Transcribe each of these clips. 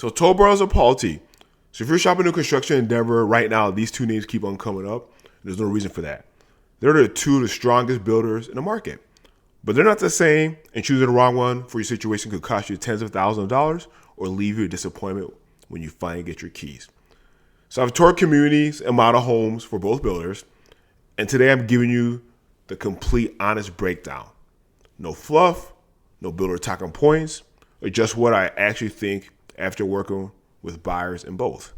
So Toll Brothers or Pulte. So if you're shopping new construction in Denver right now, these two names keep on coming up. There's no reason for that. They're the two of the strongest builders in the market. But they're not the same, and choosing the wrong one for your situation could cost you tens of thousands of dollars or leave you a disappointment when you finally get your keys. So I've toured communities and model homes for both builders, and today I'm giving you the complete honest breakdown. No fluff, no builder talking points, or just what I actually think after working with buyers in both.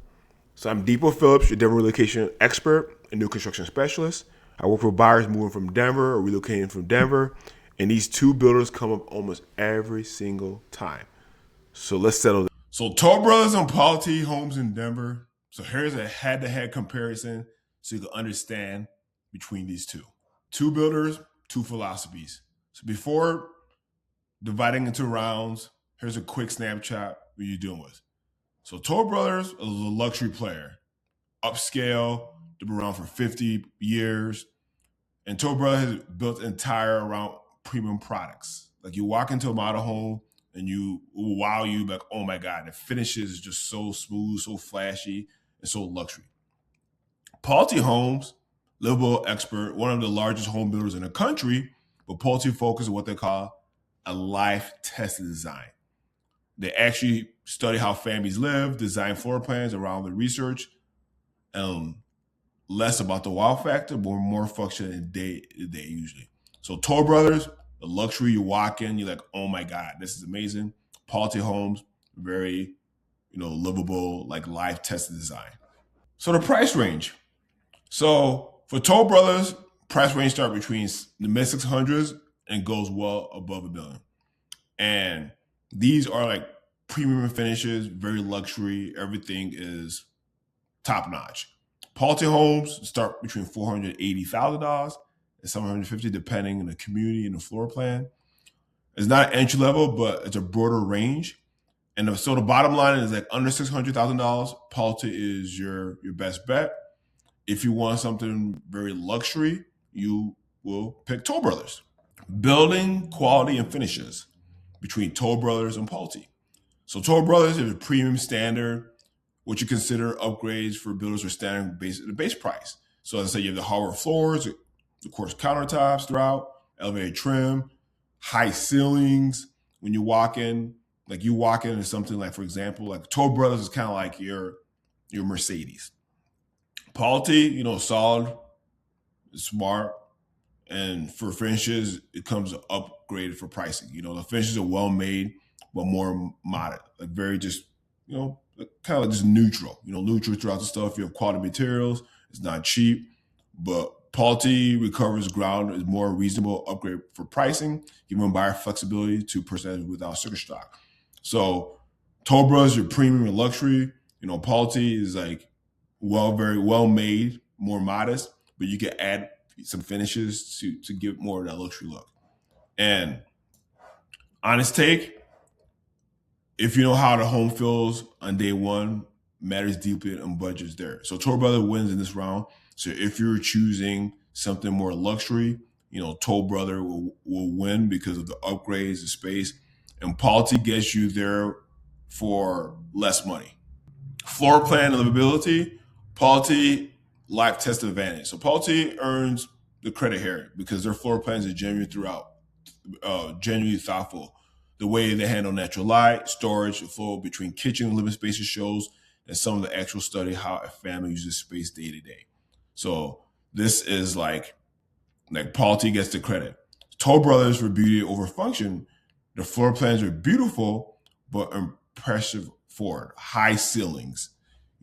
So I'm Deepo Phillips, your Denver relocation expert and new construction specialist. I work with buyers moving from Denver or relocating from Denver, and these two builders come up almost every single time. So let's settle this. So Toll Brothers and Pulte homes in Denver. So here's a head-to-head comparison so you can understand between these two. Two builders, two philosophies. So before dividing into rounds, here's a quick snapshot what you're dealing with. So Toll Brothers is a luxury player. Upscale, they've been around for 50 years. And Toll Brothers has built entire around premium products. Like you walk into a model home and wow you like, oh my God, the finishes is just so smooth, so flashy, and so luxury. Pulte Homes, livable expert, one of the largest home builders in the country, but Pulte focuses on what they call a life-tested design. They actually study how families live, design floor plans around the research, less about the wow factor, but more function in day to day usually. So Toll Brothers, the luxury, you walk in, you're like, oh my God, this is amazing. Pulte Homes, very, livable, like life-tested design. So the price range. So for Toll Brothers, price range start between the mid 600s and goes well above $1 million. And these are like premium finishes, very luxury. Everything is top notch. Pulte Homes start between $480,000 and $750,000, depending on the community and the floor plan. It's not entry level, but it's a broader range. And so the bottom line is like under $600,000, Pulte is your best bet. If you want something very luxury, you will pick Toll Brothers. Building quality and finishes between Toll Brothers and Pulte. So Toll Brothers is a premium standard, what you consider upgrades for builders are standard the base price. So as I say, you have the hardwood floors, of course, countertops throughout, elevated trim, high ceilings. When you walk in, into something like, for example, like Toll Brothers is kind of like your Mercedes. Pulte, solid, smart, and for finishes, it comes upgraded for pricing. The finishes are well made, but more modest, like very just, kind of like just neutral. Neutral throughout the stuff. You have quality materials. It's not cheap, but Pulte recovers ground is more reasonable upgrade for pricing, giving buyer flexibility to purchase without sticker shock. So Toll Brothers, your premium and luxury. Pulte is like very well made, more modest, but you can add some finishes to give more of that luxury look. And honest take, if you know how the home feels on day one, matters deeply and budget's there. So Toll Brothers wins in this round. So if you're choosing something more luxury, Toll Brothers will win because of the upgrades, the space, and Pulte gets you there for less money. Floor plan and livability, Pulte life test advantage. So Pulte earns the credit here because their floor plans are genuine throughout, genuinely thoughtful. The way they handle natural light, storage, flow between kitchen and living spaces shows that some of the actual study how a family uses space day to day. So this is like Pulte gets the credit. Toll Brothers for beauty over function. The floor plans are beautiful, but impressive for high ceilings,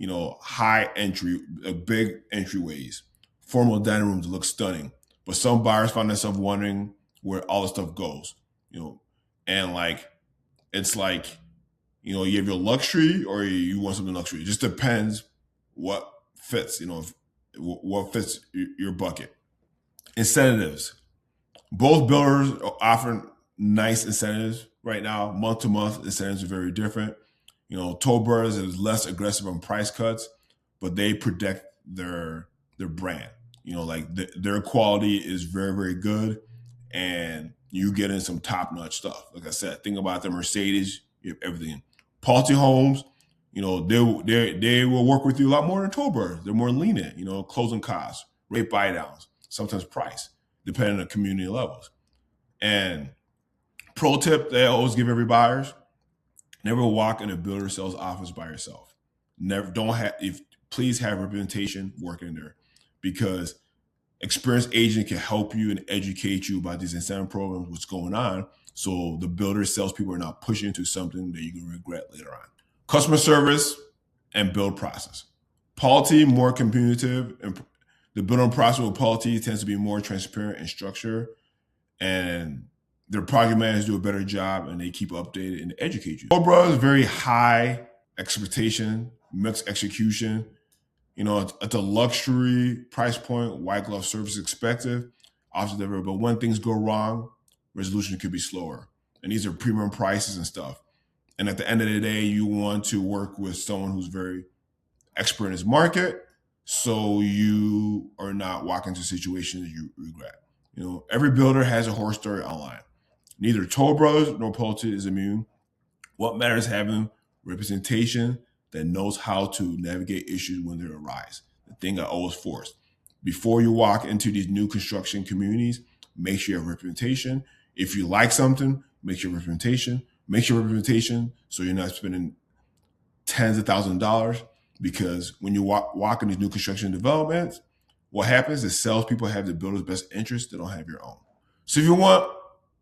high entry, big entryways, formal dining rooms look stunning. But some buyers find themselves wondering where all the stuff goes, and it's like, you have your luxury or you want something luxury. It just depends what fits, what fits your bucket. Incentives. Both builders are offering nice incentives right now. Month to month incentives are very different. Toll Brothers is less aggressive on price cuts, but they protect their brand. Their quality is very, very good, and you get in some top-notch stuff. Like I said, think about the Mercedes, you have everything. Pulte Homes, They will work with you a lot more than toll brothers. They're more lenient, closing costs, rate buy downs, sometimes price, depending on community levels. And pro tip they always give every buyers: never walk in a builder sales office by yourself. Never don't have if please have representation working there, because experienced agent can help you and educate you about these incentive programs, what's going on, so the builder salespeople are not pushing into something that you can regret later on. Customer service and build process. Pulte more communicative, and the building process with Pulte tends to be more transparent and structured, and their project managers do a better job and they keep updated and educate you. Toll Brothers, very high expectation, mixed execution. It's a luxury price point, white glove service expected, obviously, but when things go wrong, resolution could be slower. And these are premium prices and stuff. And at the end of the day, you want to work with someone who's very expert in his market, so you are not walking into situations that you regret. Every builder has a horror story online. Neither Toll Brothers nor Pulte is immune. What matters is having representation that knows how to navigate issues when they arise. The thing I always force. Before you walk into these new construction communities, make sure you have representation. If you like something, make sure representation. Make sure representation so you're not spending tens of thousands of dollars, because when you walk in these new construction developments, what happens is salespeople have the builder's best interest. They don't have your own. So if you want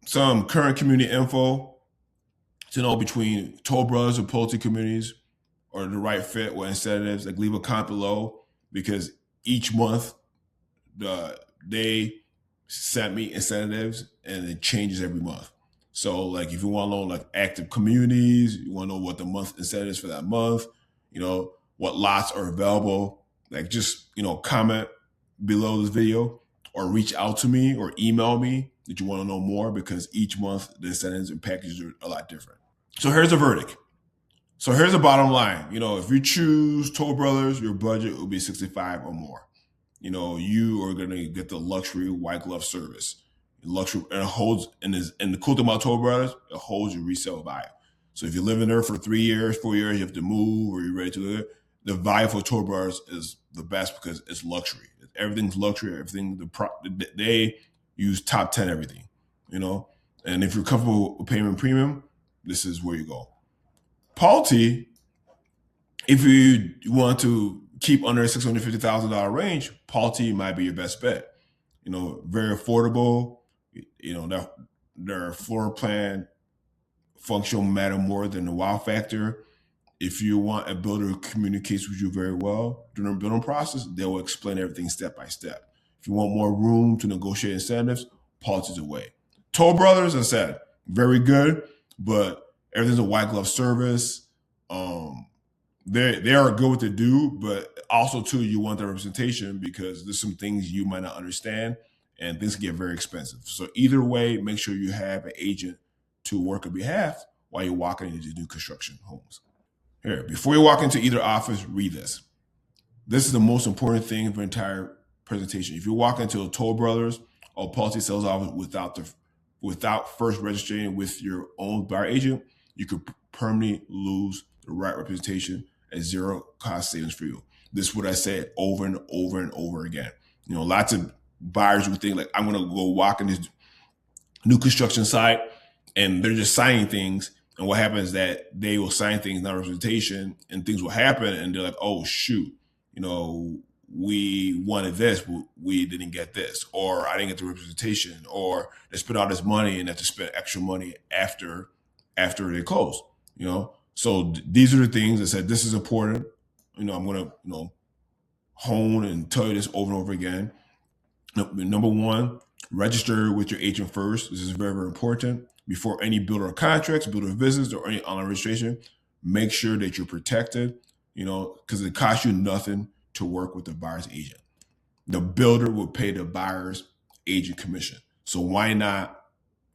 some current community info to know between Toll Brothers or Pulte communities or the right fit or incentives, like leave a comment below, because each month they send me incentives and it changes every month. So like if you want to know like active communities, you want to know what the month incentives for that month, what lots are available, like just, comment below this video or reach out to me or email me that you want to know more, because each month the incentives and packages are a lot different. So here's the verdict. So here's the bottom line. If you choose Toll Brothers, your budget will be 65 or more. You are going to get the luxury white glove service. Luxury, and it holds, and the cool thing about Toll Brothers, it holds your resale value. So if you live in there for 3 years, 4 years, you have to move or you're ready to live, the value for Toll Brothers is the best because it's luxury. Everything's luxury. Everything, they use top 10 everything, and if you're comfortable with paying premium, this is where you go. Pulte, if you want to keep under $650,000 range, Pulte might be your best bet. Very affordable. Their floor plan function matter more than the wow factor. If you want a builder who communicates with you very well during the building process, they will explain everything step by step. If you want more room to negotiate incentives, Pulte is the way. Toll Brothers, as I said, very good, but everything's a white glove service. They are good what they do, but also too, you want the representation because there's some things you might not understand and things can get very expensive. So either way, make sure you have an agent to work on behalf while you're walking into these new construction homes. Here, before you walk into either office, read this. This is the most important thing for the entire presentation. If you walk into a Toll Brothers or Pulte sales office without first registering with your own buyer agent, you could permanently lose the right representation at zero cost savings for you. This is what I said over and over and over again. Lots of buyers would think like, I'm going to go walk in this new construction site and they're just signing things. And what happens is that they will sign things, not representation, and things will happen. And they're like, oh, shoot, we wanted this, but we didn't get this, or I didn't get the representation, or they spent all this money and have to spend extra money after they close, So these are the things that said, this is important. I'm going to, hone and tell you this over and over again. Number one, register with your agent first. This is very, very important. Before any builder contracts, builder visits, or any online registration, make sure that you're protected, because it costs you nothing to work with the buyer's agent. The builder will pay the buyer's agent commission. So why not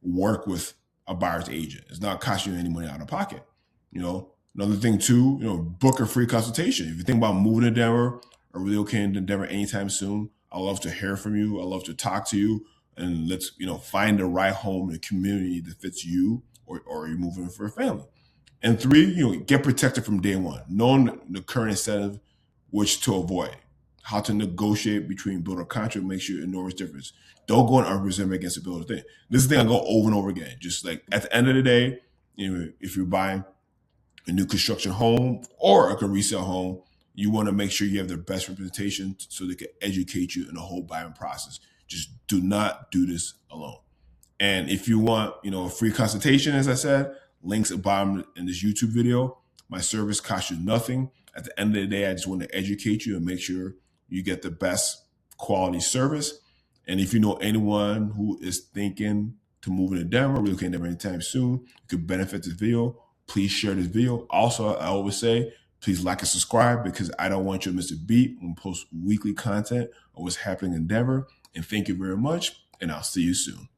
work with a buyer's agent? It's not costing you any money out of pocket. Another thing too, book a free consultation. If you think about moving to Denver or relocating to Denver anytime soon, I love to hear from you. I love to talk to you, and let's, find the right home in a community that fits you, or you're moving for a family. And three, get protected from day one, knowing the current incentive, which to avoid, how to negotiate between builder contract, make sure you know the difference. Don't go on unrepresented against the builder thing. This is the thing I go over and over again. Just like at the end of the day, if you're buying a new construction home or a resale home, you want to make sure you have the best representation so they can educate you in the whole buying process. Just do not do this alone. And if you want, a free consultation, as I said, links at the bottom in this YouTube video. My service costs you nothing. At the end of the day, I just want to educate you and make sure you get the best quality service. And if you know anyone who is thinking to move into Denver, relocating Denver anytime soon, you could benefit this video, please share this video. Also, I always say, please like and subscribe because I don't want you to miss a beat when we post weekly content of what's happening in Denver. And thank you very much, and I'll see you soon.